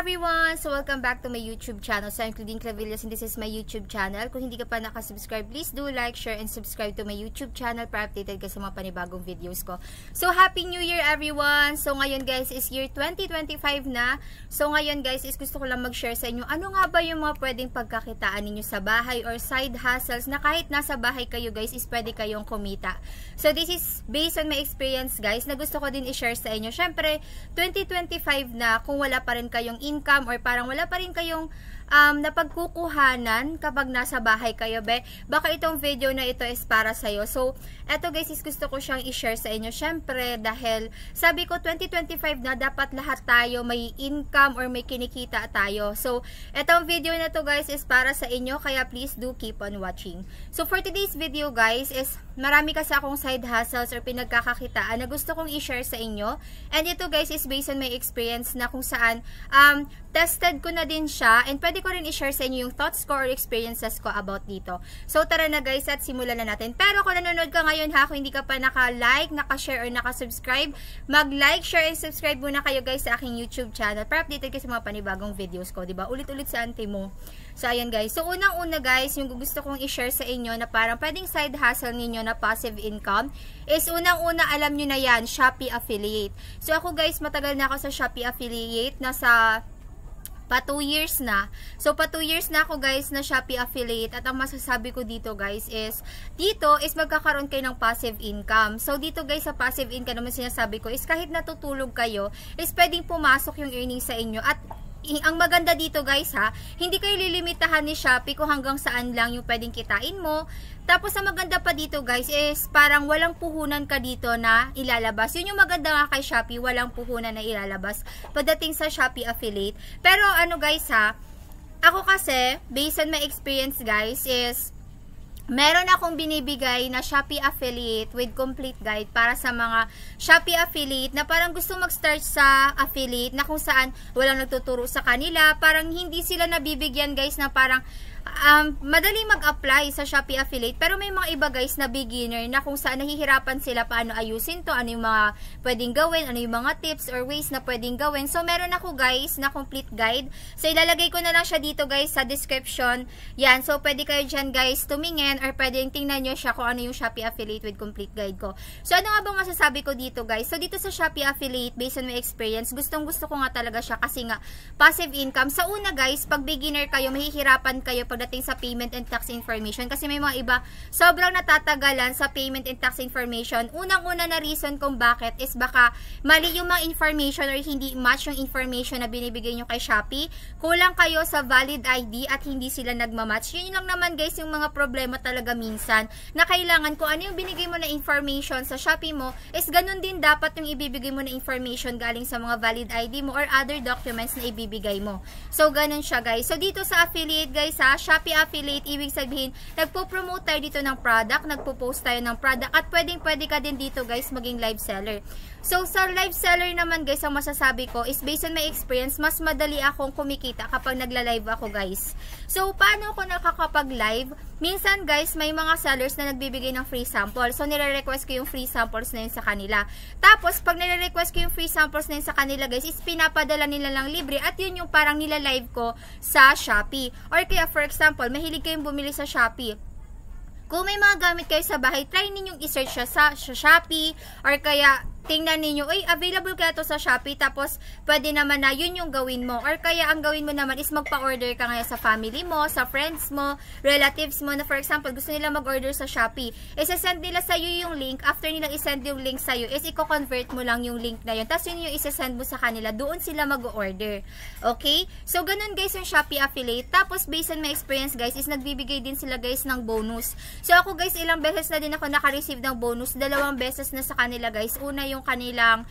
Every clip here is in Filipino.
everyone! So welcome back to my YouTube channel. So I'm Claudine Clavillas and this is my YouTube channel. Kung hindi ka pa nakasubscribe, please do like, share, and subscribe to my YouTube channel para updated ka sa mga panibagong videos ko. So Happy New Year everyone! So ngayon guys is year 2025 na. So ngayon guys is gusto ko lang mag-share sa inyo ano nga ba yung mga pwedeng pagkakitaan ninyo sa bahay or side hustles na kahit nasa bahay kayo guys is pwede kayong kumita. So this is based on my experience guys na gusto ko din i-share sa inyo. Syempre 2025 na kung wala pa rin kayong income or parang wala pa rin kayong napagkukuhanan kapag nasa bahay kayo, baka itong video na ito is para sa'yo. So, eto guys is gusto ko siyang i-share sa inyo. Syempre, dahil sabi ko 2025 na dapat lahat tayo may income or may kinikita tayo. So, etong video na to guys is para sa inyo, kaya please do keep on watching. So, for today's video guys is marami kasi akong side hustles or pinagkakakitaan na gusto kong i-share sa inyo. And ito guys is based on my experience na kung saan tested ko na din siya and pwede ko rin i-share sa inyo yung thoughts ko or experiences ko about dito. So tara na guys at simulan na natin. Pero kung nanonood ka ngayon ha, kung hindi ka pa naka-like, naka-share or naka-subscribe, mag-like, share and subscribe muna kayo guys sa aking YouTube channel para updated ka sa mga panibagong videos ko, diba? Ulit-ulit sa ante mo. So ayan guys. So unang-una guys, yung gusto kong i-share sa inyo na parang pwedeng side hustle ninyo na passive income is unang-una alam nyo na yan, Shopee affiliate. So ako guys, matagal na ako sa Shopee affiliate, nasa pa 2 years na. So, pa 2 years na ako guys na Shopee affiliate at ang masasabi ko dito guys is magkakaroon kayo ng passive income. So, dito guys sa passive income naman sinasabi ko is kahit natutulog kayo is pwedeng pumasok yung earnings sa inyo at ang maganda dito guys ha, hindi kayo lilimitahan ni Shopee kung hanggang saan lang yung pwedeng kitain mo. Tapos ang maganda pa dito guys is parang walang puhunan ka dito na ilalabas. Yun yung maganda nga kay Shopee, walang puhunan na ilalabas pagdating sa Shopee affiliate. Pero ano guys ha, ako kasi based on my experience guys is meron akong binibigay na Shopee affiliate with complete guide para sa mga Shopee affiliate na parang gusto mag-start sa affiliate na kung saan walang nagtuturo sa kanila. Parang hindi sila nabibigyan guys na parang madali mag-apply sa Shopee affiliate. Pero may mga iba guys na beginner na kung saan nahihirapan sila paano ayusin to, ano yung mga pwedeng gawin, ano yung mga tips or ways na pwedeng gawin. So meron ako guys na complete guide. So ilalagay ko na lang siya dito guys sa description. Yan, so pwede kayo dyan guys tumingin or pwedeng tingnan nyo siya kung ano yung Shopee affiliate with complete guide ko. So ano nga bang masasabi ko dito guys? So dito sa Shopee affiliate, based on my experience, gustong gusto ko nga talaga siya kasi nga passive income. Sa una guys, pag beginner kayo, mahihirapan kayo pagdating sa payment and tax information kasi may mga iba sobrang natatagalan sa payment and tax information. Unang-una na reason kung bakit is baka mali yung mga information or hindi match yung information na binibigay nyo kay Shopee. Kulang kayo sa valid ID at hindi sila nagmamatch. Yun lang naman guys yung mga problema talaga minsan na kailangan kung ano yung binigay mo na information sa Shopee mo is ganun din dapat yung ibibigay mo na information galing sa mga valid ID mo or other documents na ibibigay mo. So ganun siya guys. So dito sa affiliate guys ha, Shopee affiliate, ibig sabihin, nagpo-promote tayo dito ng product, nagpo-post tayo ng product, at pwede ka din dito guys maging live seller. So sa live seller naman guys, ang masasabi ko is based on my experience, mas madali akong kumikita kapag nagla-live ako guys. So paano ako nakakapag-live? Minsan guys, may mga sellers na nagbibigay ng free sample. So nire-request ko yung free samples na yun sa kanila. Tapos pag nire-request ko yung free samples na yun sa kanila guys, is pinapadala nila lang libre at yun yung parang nila-live ko sa Shopee. Or kaya for example, mahilig kayong bumili sa Shopee. Kung may mga gamit kayo sa bahay, try ninyong i-search siya sa Shopee or kaya tingnan ninyo, ay, available kaya to sa Shopee, tapos pwede naman na yun yung gawin mo. Or kaya ang gawin mo naman is magpa-order ka ngayon sa family mo, sa friends mo, relatives mo, na for example, gusto nila mag-order sa Shopee. Isasend nila sa'yo yung link. After nila isend yung link sa'yo, is i-convert mo lang yung link na yun. Tapos yun yung isasend mo sa kanila. Doon sila mag-order. Okay? So, ganun guys yung Shopee affiliate. Tapos, based on my experience guys, is nagbibigay din sila guys ng bonus. So, ako guys, ilang beses na din ako naka-receive ng bonus. 2 beses na sa kanila guys. Una yung kanilang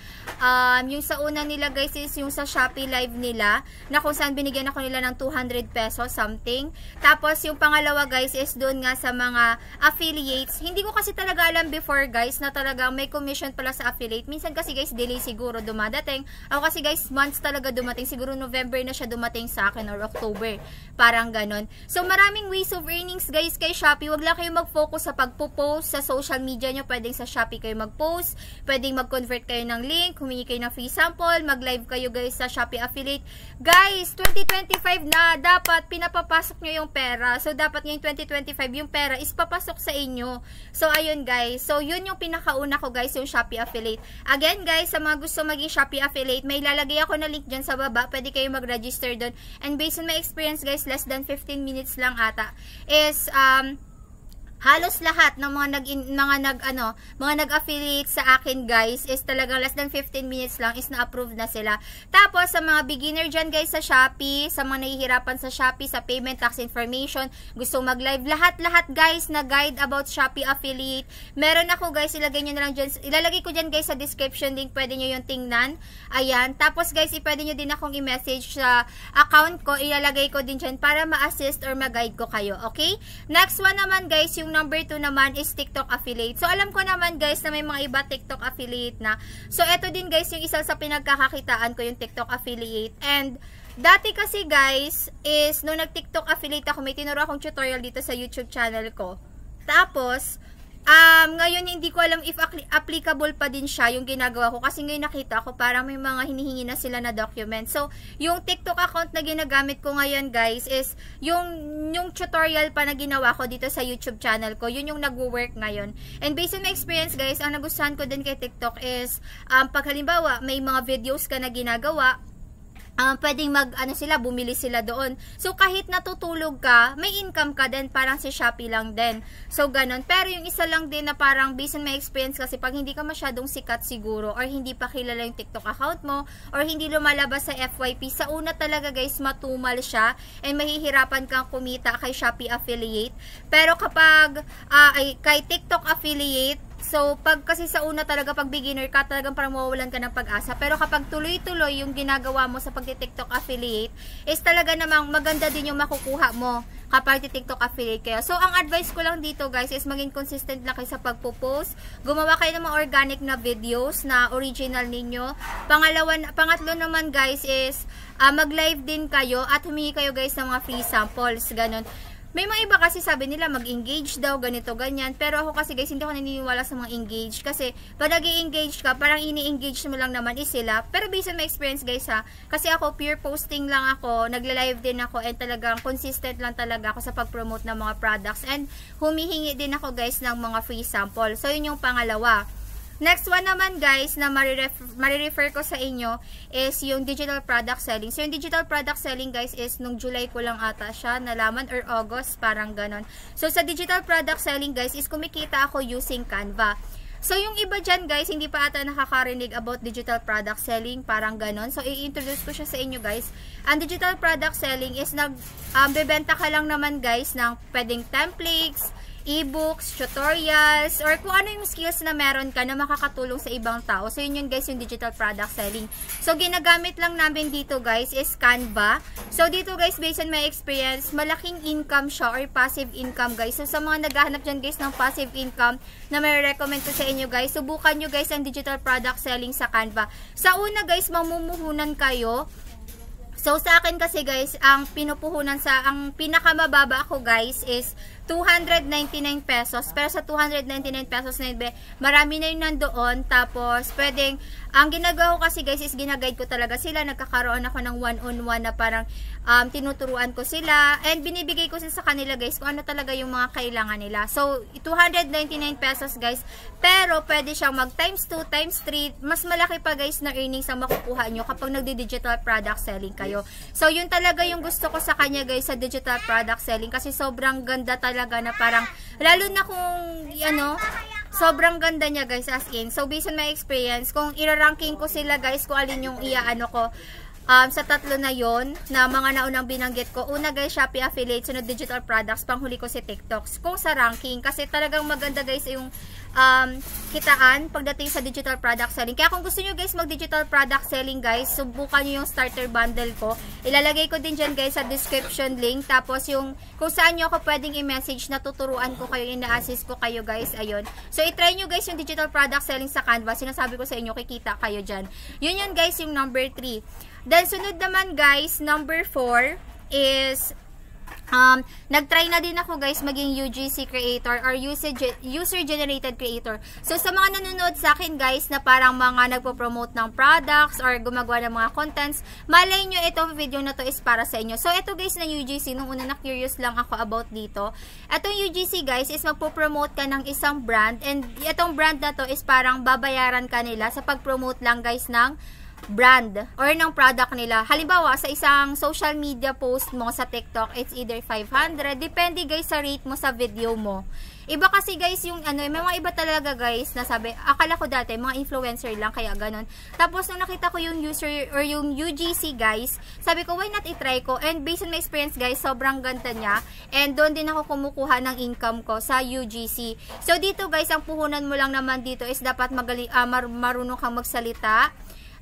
yung sa una nila guys is yung sa Shopee live nila na kung saan binigyan ako nila ng 200 pesos something. Tapos yung pangalawa guys is doon nga sa mga affiliates. Hindi ko kasi talaga alam before guys na talagang may commission pala sa affiliate. Minsan kasi guys delay siguro dumadating. Ako kasi guys months talaga dumating. Siguro November na siya dumating sa akin or October. Parang ganon. So maraming ways of earnings guys kay Shopee. Wag lang kayo mag-focus sa pagpo-post sa social media nyo. Pwedeng sa Shopee kayo mag-post. Pwedeng mag-convert kayo ng link, humingi kayo ng free sample, mag-live kayo guys sa Shopee Affiliate. Guys, 2025 na, dapat pinapapasok nyo yung pera. So, dapat ngayong 2025, yung pera is papasok sa inyo. So, ayun guys. So, yun yung pinakauna ko guys, yung Shopee Affiliate. Again guys, sa mga gusto maging Shopee Affiliate, may lalagay ako na link dyan sa baba. Pwede kayo mag-register doon. And based on my experience guys, less than 15 minutes lang ata, is, halos lahat ng mga nag-affiliate sa akin guys is talagang less than 15 minutes lang is na-approve na sila. Tapos sa mga beginner dyan guys sa Shopee, sa mga nahihirapan sa Shopee, sa payment, tax information, gusto mag-live, lahat guys na guide about Shopee Affiliate. Meron ako guys, ilalagay ko dyan guys sa description link, pwede nyo yung tingnan. Ayan. Tapos guys, pwede nyo din akong i-message sa account ko, ilalagay ko din dyan para ma-assist or ma-guide ko kayo. Okay? Next one naman guys, yung number 2 naman is TikTok affiliate. So, alam ko naman guys na may mga iba TikTok affiliate na. So, eto din guys yung isa sa pinagkakakitaan ko, yung TikTok affiliate. And, dati kasi guys, is nung nag-TikTok affiliate ako, may tinuro akong tutorial dito sa YouTube channel ko. Tapos, ngayon hindi ko alam if applicable pa din siya yung ginagawa ko kasi ngayon nakita ko parang may mga hinihingi na sila na document. So, yung TikTok account na ginagamit ko ngayon guys is yung tutorial pa na ginawa ko dito sa YouTube channel ko. Yun yung nagwo-work ngayon. And based on my experience guys, ang nagustuhan ko din kay TikTok is pag halimbawa may mga videos ka na ginagawa, pwedeng bumili sila doon. So, kahit natutulog ka, may income ka din, parang si Shopee lang din. So, ganun. Pero yung isa lang din na parang based on my experience kasi pag hindi ka masyadong sikat siguro or hindi pa kilala yung TikTok account mo or hindi lumalabas sa FYP, sa una talaga guys, matumal siya and mahihirapan kang kumita kay Shopee Affiliate. Pero kapag kay TikTok Affiliate, so, kasi sa una talaga, pag beginner ka, talagang parang mawawalan ka ng pag-asa. Pero kapag tuloy-tuloy yung ginagawa mo sa pag-TikTok affiliate, is talaga namang maganda din yung makukuha mo kapag TikTok affiliate kayo. So, ang advice ko lang dito guys is maging consistent lang kayo sa pagpo-post. Gumawa kayo ng mga organic na videos na original ninyo. Pangatlo naman guys is mag-live din kayo at humingi kayo guys ng mga free samples. Ganon. May mga iba kasi sabi nila mag-engage daw, ganito, ganyan. Pero ako kasi guys, hindi ako naniniwala sa mga engage. Kasi pag nag-i-engage ka, parang ini-engage mo lang naman is sila. Pero based on my experience guys ha, kasi ako pure posting lang ako, nagla-live din ako, and talagang consistent lang talaga ako sa pag-promote ng mga products. And humihingi din ako guys ng mga free sample. So yun yung pangalawa. Next one naman guys na marirefer ko sa inyo is yung digital product selling. So yung digital product selling guys is nung July ko lang ata siya nalaman or August, parang ganon. So sa digital product selling guys is kumikita ako using Canva. So yung iba dyan guys, hindi pa ata nakakarinig about digital product selling, parang ganon. So i-introduce ko siya sa inyo guys. Ang digital product selling is bebenta ka lang naman guys ng pwedeng templates, e-books, tutorials, or kung ano yung skills na meron ka na makakatulong sa ibang tao. So, yun guys, yung digital product selling. So, ginagamit lang namin dito guys is Canva. So, dito guys, based on my experience, malaking income siya or passive income guys. So, sa mga naghahanap dyan guys ng passive income na may recommend ko sa inyo guys, subukan nyo guys ang digital product selling sa Canva. Sa una guys, mamumuhunan kayo. So, sa akin kasi guys, ang pinupuhunan ang pinakamababa ako guys is 299 pesos. Pero sa 299 pesos na yun, marami na yun nandoon. Tapos, pwedeng, ang ginagawa ko kasi guys is ginaguide ko talaga sila. Nagkakaroon ako ng one-on-one na parang tinuturuan ko sila. And binibigay ko sa kanila guys kung ano talaga yung mga kailangan nila. So, 299 pesos guys. Pero, pwede siyang mag times 2, times 3. Mas malaki pa guys na earnings ang makukuha nyo kapag nagdi-digital product selling kayo. So, yun talaga yung gusto ko sa kanya guys sa digital product selling. Kasi sobrang ganda talaga na parang, lalo na kung, sobrang ganda niya guys as in. So, based on my experience, kung iraranking ko sila guys, kung alin yung ko, sa tatlo na yon na mga naunang binanggit ko. Una guys, Shopee Affiliate, sunod digital products, panghuli ko si TikToks. Kung sa ranking, kasi talagang maganda guys yung kitaan pagdating sa digital product selling. Kaya kung gusto nyo guys mag digital product selling guys, subukan nyo yung starter bundle ko. Ilalagay ko din dyan guys sa description link. Tapos yung kung saan nyo ako pwedeng i-message na tuturuan ko kayo, ina-assist ko kayo guys. Ayun. So itry nyo guys yung digital product selling sa Canva. Sinasabi ko sa inyo, kikita kayo dyan. Yun guys yung number 3. Then sunod naman guys, number 4 is nagtry na din ako guys maging UGC creator or user-generated creator. So sa mga nanonood sa akin guys na parang mga nagpo-promote ng products or gumagawa ng mga contents, malay nyo itong video na to is para sa inyo. So ito guys na UGC, nung una na curious lang ako about dito. Itong UGC guys is magpo-promote ka ng isang brand, and itong brand na to is parang babayaran ka nila sa pag-promote lang guys ng brand or ng product nila. Halimbawa, sa isang social media post mo sa TikTok, it's either 500. Depende guys sa rate mo sa video mo. Iba kasi guys yung may mga iba talaga guys na sabi, akala ko dati mga influencer lang kaya ganun. Tapos nung nakita ko yung user or yung UGC guys, sabi ko why not i-try ko, and based on my experience guys, sobrang ganda niya, and doon din ako kumukuha ng income ko sa UGC. So dito guys, ang puhunan mo lang naman dito is dapat marunong kang magsalita.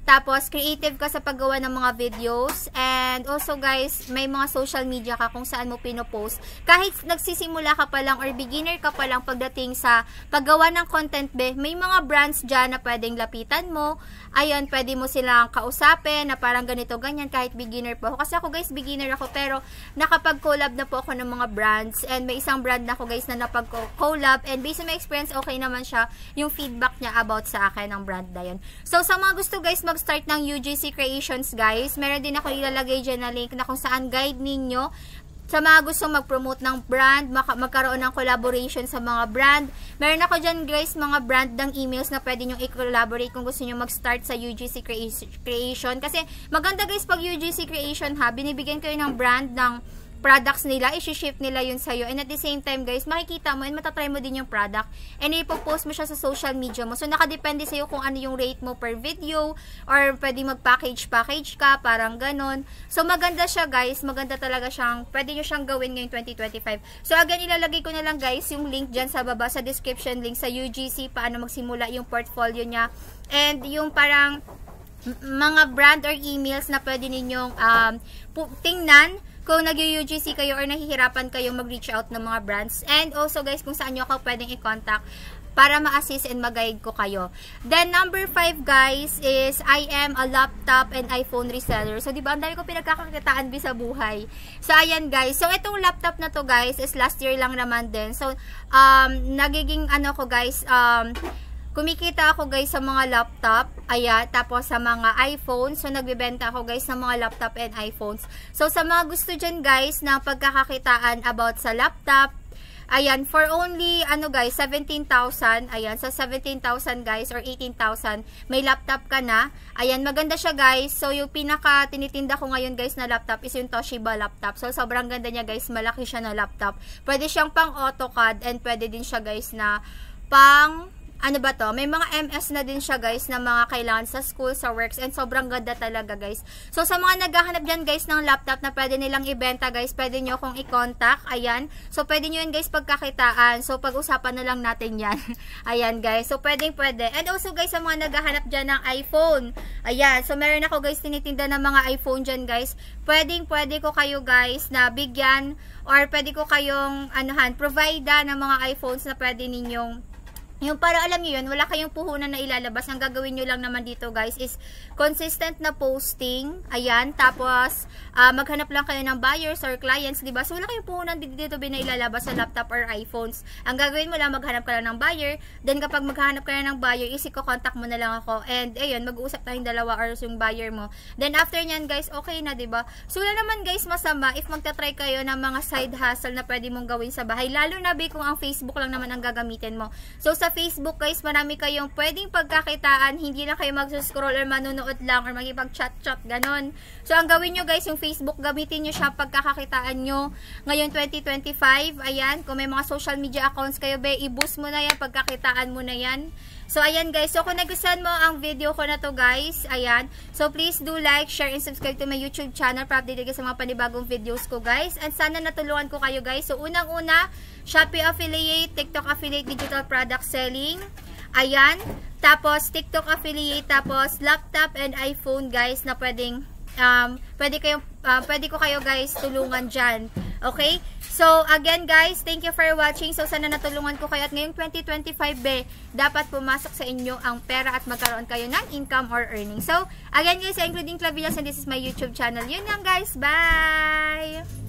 Tapos, creative ka sa paggawa ng mga videos. And also guys, may mga social media ka kung saan mo pinopost. Kahit nagsisimula ka pa lang or beginner ka pa lang pagdating sa paggawa ng content, may mga brands dyan na pwedeng lapitan mo. Ayun, pwede mo silang kausapin na parang ganito, ganyan, kahit beginner po ako. Kasi ako guys, beginner ako, pero nakapag-collab na po ako ng mga brands. And may isang brand na ako guys na napag-collab. And based on my experience, okay naman siya yung feedback niya about sa akin ng brand na yun. So, sa mga gusto guys, start ng UGC Creations guys, meron din ako ilalagay dyan na link na kung saan guide ninyo sa mga gustong mag-promote ng brand, magkaroon ng collaboration sa mga brand. Meron ako dyan guys mga brand ng emails na pwede nyo i-collaborate kung gusto nyo mag-start sa UGC Creation. Kasi maganda guys pag UGC Creation ha, binibigyan kayo ng brand ng products nila, isi-ship nila yun sa'yo, and at the same time guys, makikita mo and matatry mo din yung product, and ipopost mo siya sa social media mo. So nakadepende sa'yo kung ano yung rate mo per video, or pwede mag-package ka, parang ganon. So maganda siya guys, maganda talaga siyang, pwede nyo siyang gawin ngayong 2025. So again, ilalagay ko na lang guys yung link dyan sa baba, sa description link sa UGC, paano magsimula yung portfolio niya, and yung parang mga brand or emails na pwede ninyong tingnan kung nag-UGC kayo or nahihirapan kayong mag-reach out ng mga brands. And also guys, kung saan nyo ako pwedeng i-contact para ma-assist and mag-guide ko kayo. Then number 5 guys is I am a laptop and iPhone reseller. So diba, ang dami ko pinagkakakitaan sa buhay. So ayan guys. So itong laptop na to guys is last year lang naman din. So nagiging ko guys, kumikita ako guys sa mga laptop, ayan, tapos sa mga iPhone. So nagbebenta ako guys ng mga laptop and iPhones. So sa mga gusto dyan guys na pagkakakitaan about sa laptop, ayan, for only guys, 17,000, ayan, sa 17,000 guys or 18,000, may laptop ka na. Ayan, maganda siya guys. So yung pinaka tinitinda ko ngayon guys na laptop is yung Toshiba laptop. So sobrang ganda niya guys, malaki siya na laptop. Pwede siyang pang AutoCAD, and pwede din siya guys na pang may mga MS na din siya guys na mga kailangan sa school, sa works, and sobrang ganda talaga guys. So sa mga naghahanap dyan guys ng laptop na pwede nilang ibenta guys, pwede nyo akong i-contact, ayan. So pwede nyo yun guys pagkakitaan. So pag-usapan na lang natin yan. Ayan guys, so pwede. And also guys, sa mga naghahanap dyan ng iPhone, ayan, so meron ako guys tinitinda ng mga iPhone dyan guys. Pwede ko kayo guys na bigyan, or pwede ko kayong provide ng mga iPhones na pwede ninyong yung para alam niyo yun, wala kayong puhunan na ilalabas. Ang gagawin nyo lang naman dito guys is consistent na posting. Ayan, tapos maghanap lang kayo ng buyers or clients, diba? So wala kayong puhunan dito na ilalabas sa laptop or iPhones. Ang gagawin mo lang, maghanap ka lang ng buyer. Then kapag maghanap ka lang ng buyer, i-contact mo na lang ako. And ayun, mag-uusap tayong dalawa or yung buyer mo. Then after nyan guys, okay na, diba? So wala naman guys masama if magta-try kayo ng mga side hustle na pwede mong gawin sa bahay. Lalo na kung ang Facebook lang naman ang gagamitin mo. So sa Facebook guys, marami kayong pwedeng pagkakitaan, hindi lang kayo mag-scroll or manunood lang or magipag-chat-chat, ganon. So ang gawin nyo guys, yung Facebook, gamitin nyo siya pagkakakitaan nyo ngayon 2025. Ayan, kung may mga social media accounts kayo, i-boost mo na yan, pagkakitaan mo na yan. So ayan guys, so kung nagustuhan mo ang video ko na to guys, ayan, so please do like, share, and subscribe to my YouTube channel para update sa mga panibagong videos ko guys. And sana natulungan ko kayo guys. So unang-una, Shopee affiliate, TikTok affiliate, digital product selling. Ayan. Tapos TikTok affiliate, tapos laptop and iPhone guys na pwedeng pwede ko kayo guys tulungan diyan. Okay? So again guys, thank you for watching. So sana natulungan ko kayo at ngayong 2025 dapat pumasok sa inyo ang pera at magkaroon kayo ng income or earning. So again guys, including Clavillas, and this is my YouTube channel. Yun lang guys. Bye.